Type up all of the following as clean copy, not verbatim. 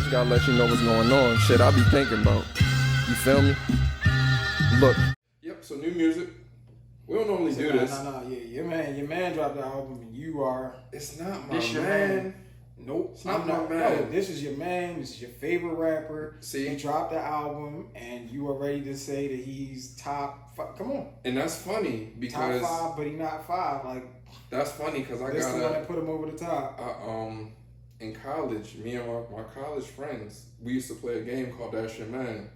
just gotta let you know what's going on. Shit, I be thinking about. You feel me? Look. Yep. So new music. We don't normally do this. No. Yeah, your man dropped the album, and you are. It's not my this your man. Nope. It's not my man. No, this is your man. This is your favorite rapper. See, he dropped the album, and you are ready to say that he's top 5. Come on. And that's funny because top 5, but he not 5. Like that's funny because I this got the one that put him over the top. In college, me and my college friends, we used to play a game called That's Your Man,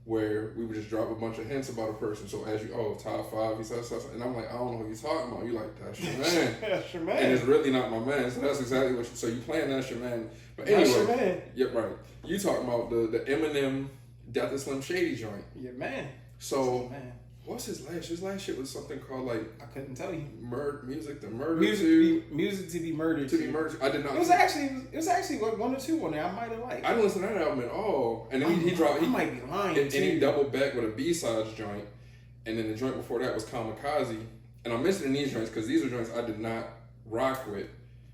where we would just drop a bunch of hints about a person. So as you, top 5, he says stuff, and I'm like, I don't know who you're talking about. You like, that's your man. That's your man. And it's really not my man. So that's exactly what. So you playing That's Your Man. But anyway, that's your man. Yep, right. You talking about the Eminem Death of Slim Shady joint. Your man. So your man. What's his last? His last shit was something called like I couldn't tell you. Music to be murdered. To be murdered. I did not. It was actually like 1 or 2 on there. I might have liked. I didn't listen to that album at all. And then he dropped. He might be lying. And he doubled back with a B-sides joint, and then the joint before that was Kamikaze. And I'm mentioning these joints because these are joints I did not rock with.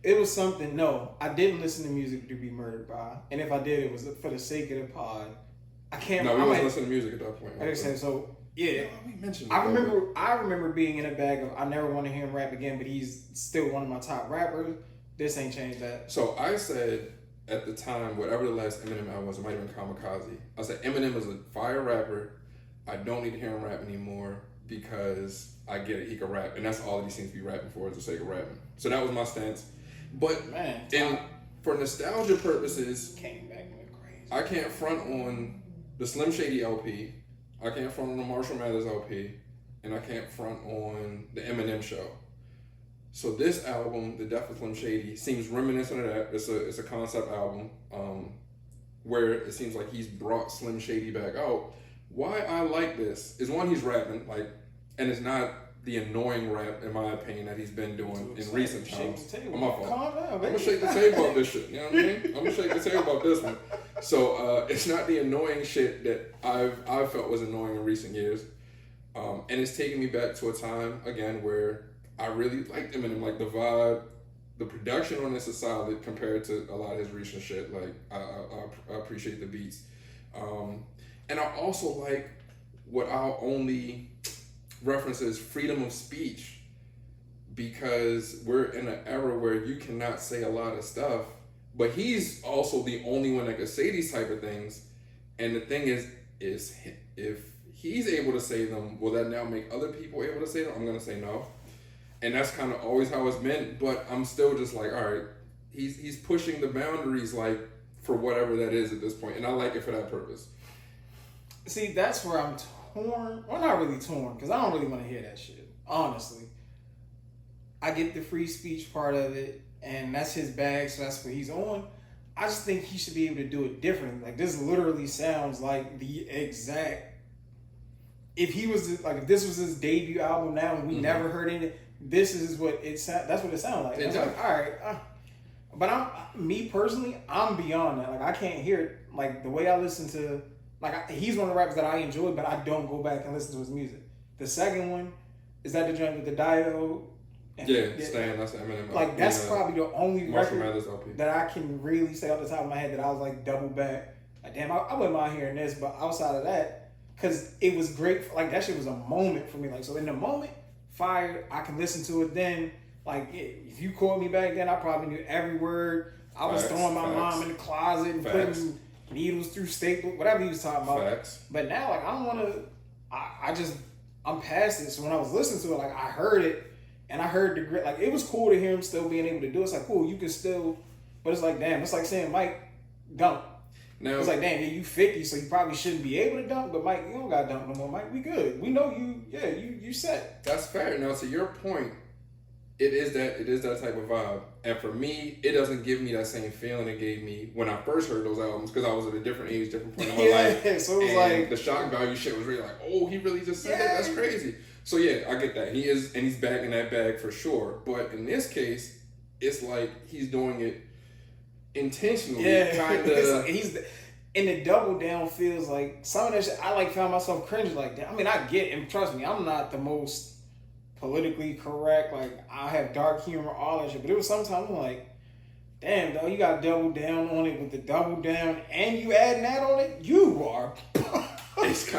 It was something. No, I didn't listen to music to be murdered by, and if I did, it was for the sake of the pod. I can't. No, we wasn't listening to music at that point. Like I said, so. Yeah, we mentioned. I remember being in a bag of I never want to hear him rap again, but he's still one of my top rappers. This ain't changed that. So I said at the time, whatever the last Eminem album was, it might have been Kamikaze. I said Eminem is a fire rapper. I don't need to hear him rap anymore because I get it, he can rap, and that's all he seems to be rapping for is the sake of rapping. So that was my stance. But man, for nostalgia purposes, came back and went crazy. I can't front on the Slim Shady LP. I can't front on the Marshall Mathers LP, and I can't front on the Eminem show. So this album, The Death of Slim Shady, seems reminiscent of that. It's a concept album where it seems like he's brought Slim Shady back out. Why I like this is one, he's rapping, and it's not the annoying rap, in my opinion, that he's been doing in recent times. I'm my fault. I'm gonna shake the table about this shit. You know what I mean? I'm gonna shake the table about this one. So it's not the annoying shit that I've felt was annoying in recent years, and it's taking me back to a time again where I really liked Eminem, like the vibe, the production on this is solid compared to a lot of his recent shit. Like I appreciate the beats, and I also like what I'll only reference as freedom of speech, because we're in an era where you cannot say a lot of stuff, but he's also the only one that can say these type of things. And the thing is if he's able to say them, will that now make other people able to say them? I'm gonna say no. And that's kind of always how it's been, but I'm still just like, all right, he's pushing the boundaries, like, for whatever that is at this point, and I like it for that purpose. See, that's where I'm torn. Well, not really torn, because I don't really want to hear that shit, honestly. I get the free speech part of it, and that's his bag, so that's what he's on. I just think he should be able to do it differently. Like, this literally sounds like the exact... If this was his debut album now, and we never heard it, this is what it sounds... That's what it sounds like. It's like, all right. But me personally, I'm beyond that. Like, I can't hear it. Like, the way I listen to... Like, he's one of the rappers that I enjoy, but I don't go back and listen to his music. The second one, is that the joint with the Diode? Stan, that's the Eminem. Like, that's probably the only record that I can really say off the top of my head that I was like double back. Like, damn, I wouldn't mind hearing this, but outside of that, because it was great. Like, that shit was a moment for me. Like, so in the moment, fire, I can listen to it then. Like, if you called me back then, I probably knew every word. I was throwing my mom in the closet and putting needles through staples, whatever he was talking about. But now, like, I don't want to, I'm past it. So when I was listening to it, like, I heard it, and I heard the grit. Like, it was cool to hear him still being able to do it. It's like, cool, you can still, but it's like, damn, it's like saying, Mike, dunk. Now, it's like, damn, you 50, so you probably shouldn't be able to dunk, but Mike, you don't got to dunk no more. Mike, we good. We know you, you set. That's fair. Now, to your point, it is that type of vibe. And for me, it doesn't give me that same feeling it gave me when I first heard those albums, because I was at a different age, different point in my life. So it was like... the shock value shit was really like, oh, he really just said that? That's crazy. So yeah, I get that. He is, and he's back in that bag for sure. But in this case, it's like he's doing it intentionally. It's like and the double down feels like some of that shit, I like found myself cringing like that. I mean, I get, and trust me, I'm not the most politically correct, like I have dark humor, all that shit, but it was sometimes I'm like, damn, dog, you got double down on it with the double down, and you adding that on it. You are. It's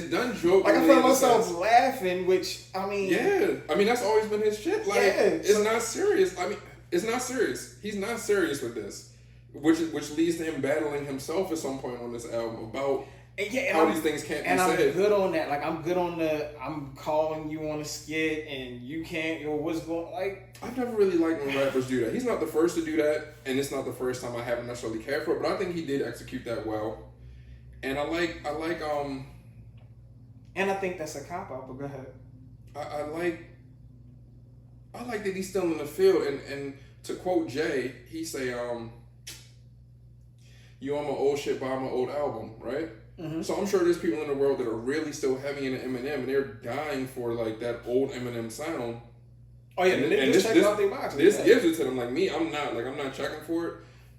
done joking. Like I felt myself laughing, which I mean. Yeah, I mean that's always been his shit. Like it's not serious. I mean, it's not serious. He's not serious with this, which leads to him battling himself at some point on this album about how these things can't be said. And I'm good on that. Like I'm good on I'm calling you on a skit and you can't. What's going like? I've never really liked when rappers do that. He's not the first to do that, and it's not the first time I haven't necessarily cared for it. But I think he did execute that well. And I like and I think that's a cop out, but go ahead. I like that he's still in the field, and to quote Jay, he say, you on my old shit, buy my old album, right? Mm-hmm. So I'm sure there's people in the world that are really still heavy into Eminem, and they're dying for like that old Eminem sound. Oh yeah, and this gives it to them. Like me, I'm not checking for it.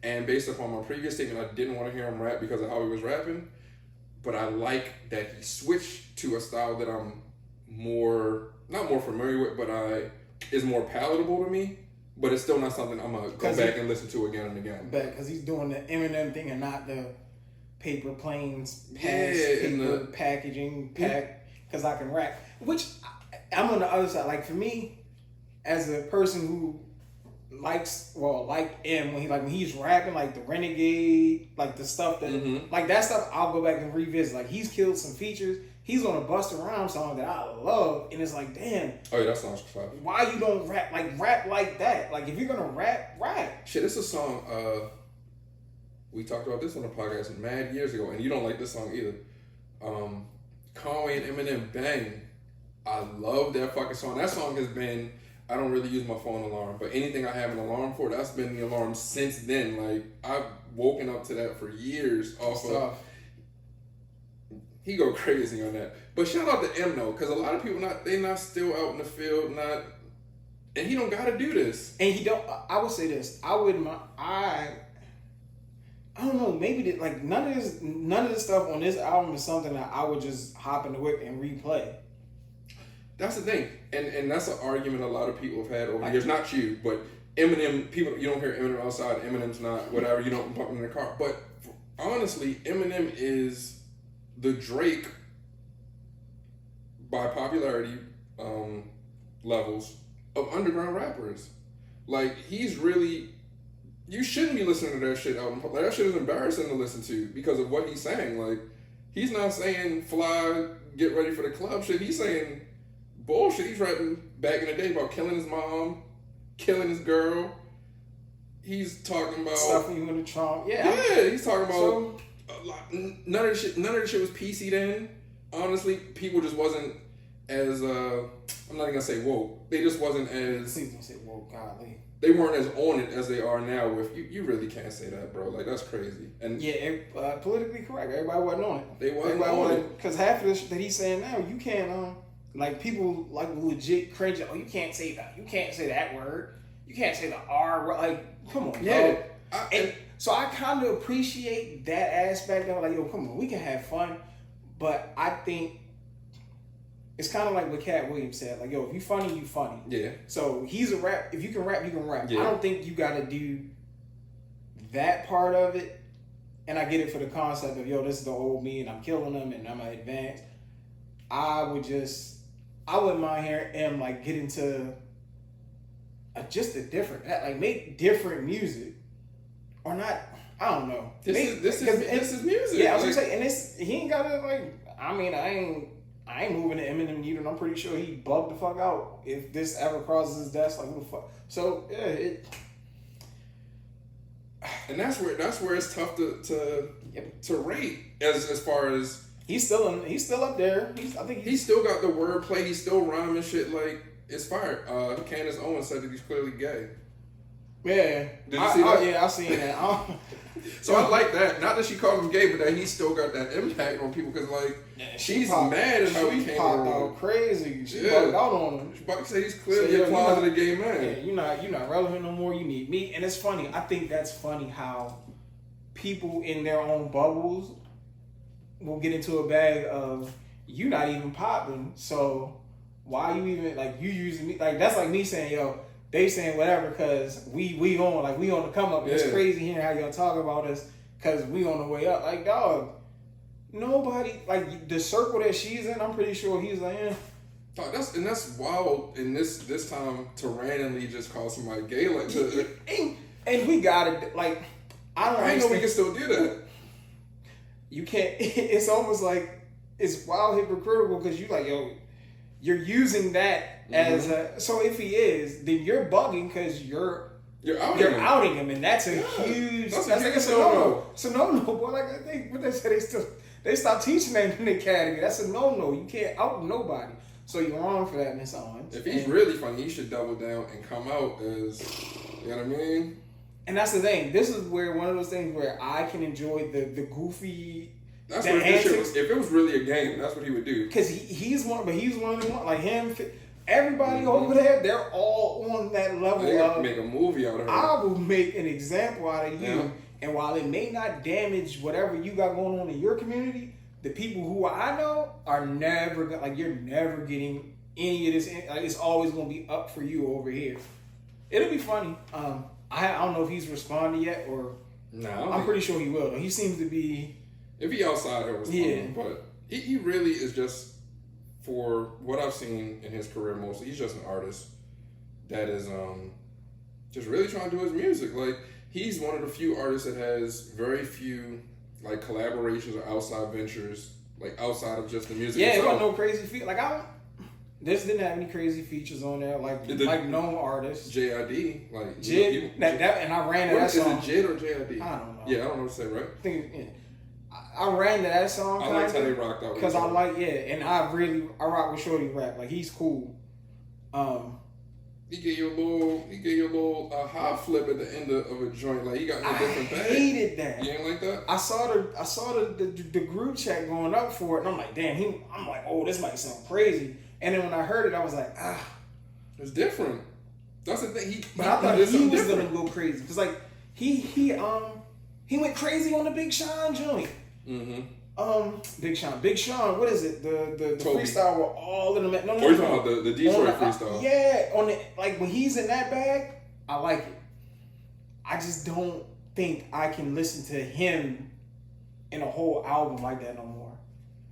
And based upon my previous statement, I didn't want to hear him rap because of how he was rapping. But I like that he switched to a style that I'm not more familiar with, but is more palatable to me. But it's still not something I'm going to go back and listen to again and again. Because he's doing the Eminem thing and not the paper planes, paper packaging, because I can rap. Which, I'm on the other side. Like, for me, as a person who like M when he's rapping, like the Renegade, like the stuff that like that stuff I'll go back and revisit. Like he's killed some features. He's on a Busta Rhymes song that I love, and it's like, damn. Oh yeah, that song's fire. Why you don't rap like that? Like if you're gonna rap. Shit, it's a song. We talked about this on the podcast mad years ago, and you don't like this song either. Conway and Eminem, Bang. I love that fucking song. That song has been. I don't really use my phone alarm, but anything I have an alarm for, that's been the alarm since then. Like, I've woken up to that for years off of... He go crazy on that. But shout out to M, though, because a lot of people, they not still out in the field, and he don't got to do this. And he don't... I would say this. I don't know, maybe like none of this stuff on this album is something that I would just hop in the whip and replay. That's the thing, and that's an argument a lot of people have had over the years. Not you, but Eminem. People, you don't hear Eminem outside. Eminem's not whatever. You don't bump him in the car. But honestly, Eminem is the Drake by popularity levels of underground rappers. Like he's really. You shouldn't be listening to that shit out. Like that shit is embarrassing to listen to because of what he's saying. Like he's not saying fly, get ready for the club shit. He's saying bullshit. He's rapping back in the day about killing his mom, killing his girl. He's talking about stuffing you in the trunk. Yeah, he's talking about a lot. None of the shit was PC then. Honestly, people just wasn't as I'm not even gonna say woke. They just wasn't as. Please don't say woke, godly. They weren't as on it as they are now. With you really can't say that, bro. Like that's crazy. And politically correct. Everybody wasn't on it. They wasn't on it because half of the shit that he's saying now, you can't like people like legit cringe. Oh, you can't say that. You can't say that word. You can't say the R. Like, come on, yeah. So I kind of appreciate that aspect of it. Like, yo, come on, we can have fun, but I think it's kind of like what Cat Williams said. Like, yo, if you funny, you funny. Yeah. So he's a rap. If you can rap, you can rap. Yeah. I don't think you got to do that part of it. And I get it for the concept of, yo, this is the old me and I'm killing them and I'm going to advance. I wouldn't mind hearing him like get into just a different, like make different music or not. I don't know. This is music. Yeah, I was gonna say, and he ain't gotta like. I mean, I ain't moving to Eminem neither. And I'm pretty sure he bugged the fuck out if this ever crosses his desk. Like, who the fuck? So yeah, and that's where it's tough to rate as far as he's still up there. I think he's still got the wordplay. He's still rhyming shit like it's fire. Candace Owens said that he's clearly gay. Yeah. Did you see that? Yeah, I seen that. So I like that. Not that she called him gay, but that he still got that impact on people because like she's mad at how he came out crazy. She bugged out on him. She about to say he's clearly a closeted gay man. Yeah, you're not relevant no more. You need me. And it's funny. I think that's funny how people in their own bubbles will get into a bag of you not even popping. So why you even like you using me? Like that's like me saying, yo, they saying whatever because we on the come up. It's crazy hearing how y'all talk about us because we on the way up. Like, dog, nobody, like, the circle that she's in, I'm pretty sure he's like, eh. That's wild in this time to randomly just call somebody gay like that. And we got it, like, I know we can still do that. You can't, it's almost like, it's wild hypocritical because you like, yo, you're using that as a, so if he is, then you're bugging because you're outing him, and that's a huge, that's a no-no. It's a no-no, boy. Like, I think what they say, they stopped teaching that in the academy. That's a no-no. You can't out nobody. So you're wrong for that, Miss Owens. If he's really funny, he should double down and come out as, you know what I mean? And that's the thing. This is where one of those things where I can enjoy the goofy. That's what this shit was. If it was really a game, that's what he would do. Because he's one of the ones like him. Everybody over there, they're all on that level. They got to make a movie out of her. I will make an example out of you. Yeah. And while it may not damage whatever you got going on in your community, the people who I know are never like, you're never getting any of this. Like, it's always going to be up for you over here. It'll be funny. I don't know if he's responded yet or. No, I'm pretty sure he will. Though. He seems to be. If he outside, he'll respond. But he really is just, for what I've seen in his career mostly, he's just an artist that is just really trying to do his music. Like, he's one of the few artists that has very few like collaborations or outside ventures, like outside of just the music. Yeah, it wasn't no crazy feat. Like, this didn't have any crazy features on there, like known artists. JID, like Jid, and I ran to that song. Is it Jid or JID? I don't know. Yeah, I don't know what to say, right? I ran to that song. I liked how they rocked out. Because and I rock with Shorty rap. Like, he's cool. He gave you a little high flip at the end of a joint. Like, he got a different bag. I hated that. You ain't like that? I saw the group chat going up for it, and I'm like, damn. I'm like, oh, this might sound crazy. And then when I heard it, I was like, it's different. That's the thing. But I thought he was gonna go crazy because, like, he went crazy on the Big Sean joint. Big Sean. What is it? The freestyle where all of them. No. You're talking about the Detroit freestyle. Yeah, like when he's in that bag, I like it. I just don't think I can listen to him in a whole album like that no more.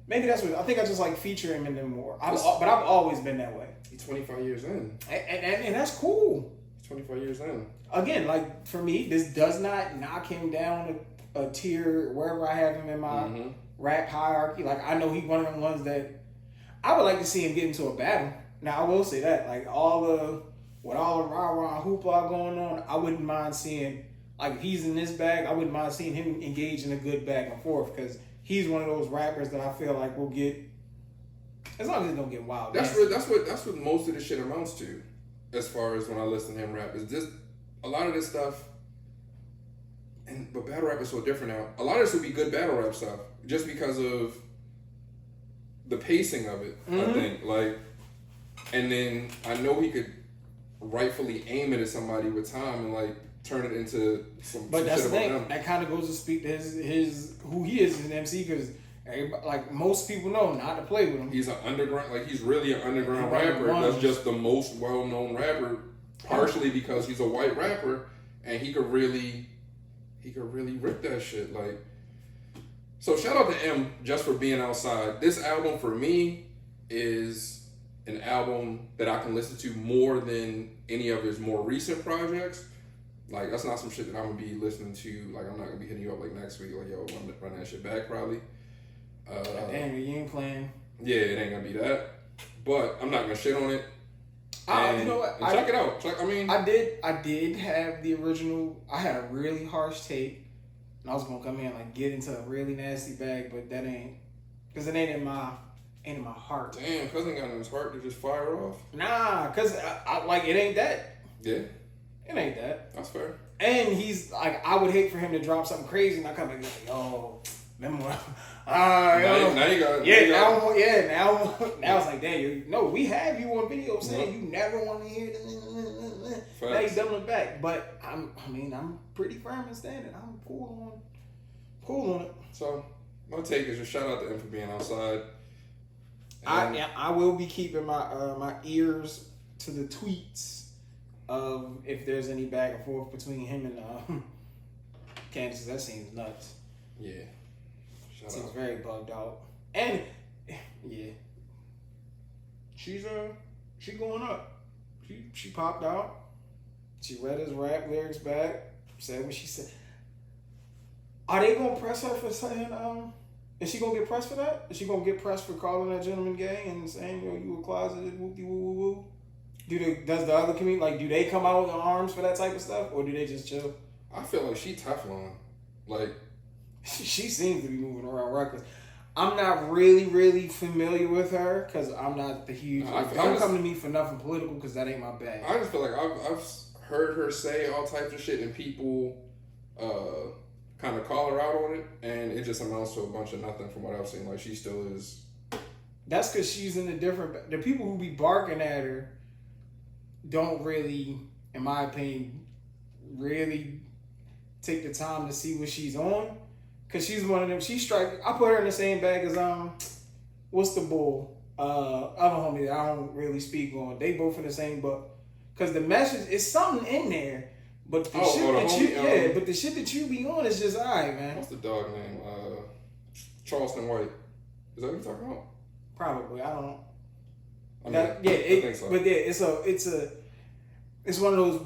Maybe that's what I think. I just like feature Eminem more. But I've always been that way. He's 25 years in, and that's cool. He's 25 years in. Again, like, for me, this does not knock him down a tier wherever I have him in my rap hierarchy. Like, I know he's one of them ones that I would like to see him get into a battle. Now, I will say that, like, with all the rah-rah hoopla going on, I wouldn't mind seeing, like, if he's in this bag, I wouldn't mind seeing him engage in a good back and forth because he's one of those rappers that I feel like will get, as long as it don't get wild. That's what most of this shit amounts to, as far as when I listen to him rap. Is this a lot of this stuff? But battle rap is so different now. A lot of this would be good battle rap stuff just because of the pacing of it. I think, like, and then I know he could rightfully aim it at somebody with time and, like, turn it into some. But that's shit the thing. Them. That kind of goes to speak to his who he is as an MC because, like, most people know not to play with him. He's an underground, like, he's really an underground rapper. That's just the most well-known rapper, partially because he's a white rapper and he could really rip that shit. Like, so shout out to M just for being outside. This album for me is an album that I can listen to more than any of his more recent projects. Like, that's not some shit that I'm gonna be listening to. Like, I'm not gonna be hitting you up like next week. Like, yo, I'm run that shit back probably. Damn, you ain't playing. Yeah, it ain't gonna be that. But I'm not gonna shit on it. You know what? Check it out. I did have the original. I had a really harsh take, and I was gonna come in like get into a really nasty bag, but that ain't, cause it ain't in my heart. Damn, cousin got in his heart to just fire off. Nah, cause I like it ain't that. Yeah. It ain't that. That's fair. And he's like, I would hate for him to drop something crazy and I come back and like, yo, remember when? Now you got. Now it's like, damn, we have you on video saying you never want to hear it. Now you doubling back, but I'm pretty firm in standing. I'm cool on it. So my take is just shout out to him for being outside. I will be keeping my ears to the tweets of if there's any back and forth between him and Candace. That seems nuts. Yeah. Seems very bugged out. And yeah, she's she going up. She popped out. She read his rap lyrics back. Said what she said. Are they gonna press her for saying Is she gonna get pressed for that? Is she gonna get pressed for calling that gentleman gay and saying, yo, you a closeted whoopty woo woo woo? Does the other community, like, do they come out in arms for that type of stuff, or do they just chill? I feel like she Teflon. Like, she seems to be moving around reckless. I'm not really familiar with her because I'm not the huge. Don't come to me for nothing political because that ain't my bag. I just feel like I've heard her say all types of shit and people kind of call her out on it, and it just amounts to a bunch of nothing from what I've seen. Like, she still is. That's because she's in a different. The people who be barking at her don't really, in my opinion, really take the time to see what she's on. Cause she's one of them. I put her in the same bag as what's the bull? Other homie that I don't really speak on. They both in the same book. Cause the message is something in there, but the shit that you be on is just alright, man. What's the dog name? Charleston White. Is that what you're talking about? Probably. I don't. I think so. But yeah, it's one of those.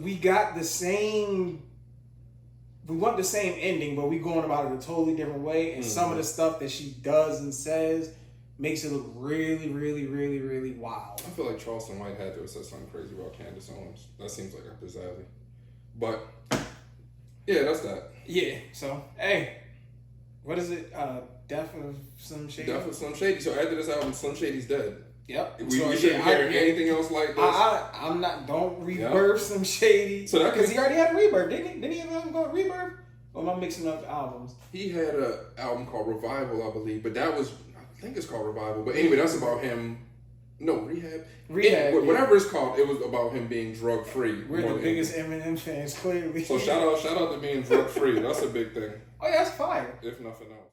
We want the same ending, but we going about it a totally different way. And some of the stuff that she does and says makes it look really, really, really, really wild. I feel like Charleston White had to have said something crazy about Candace Owens. That seems like up his alley. But, yeah, that's that. Yeah, so, hey, what is it? Death of Slim Shady? Death of Slim Shady. So after this album, Slim Shady's dead. Yep. We shouldn't hear anything else like this. I'm not. Don't rebirth Slim Shady. So because he already had a rebirth, didn't he? Didn't he have an album called Rebirth? Or am I mixing up albums? He had an album called Revival, I believe, but I think it's called Revival. But anyway, that's about him. No, Rehab. Whatever it's called, it was about him being drug free. We're the biggest Eminem fans, clearly. So shout out to being drug free. That's a big thing. Oh yeah, that's fire. If nothing else.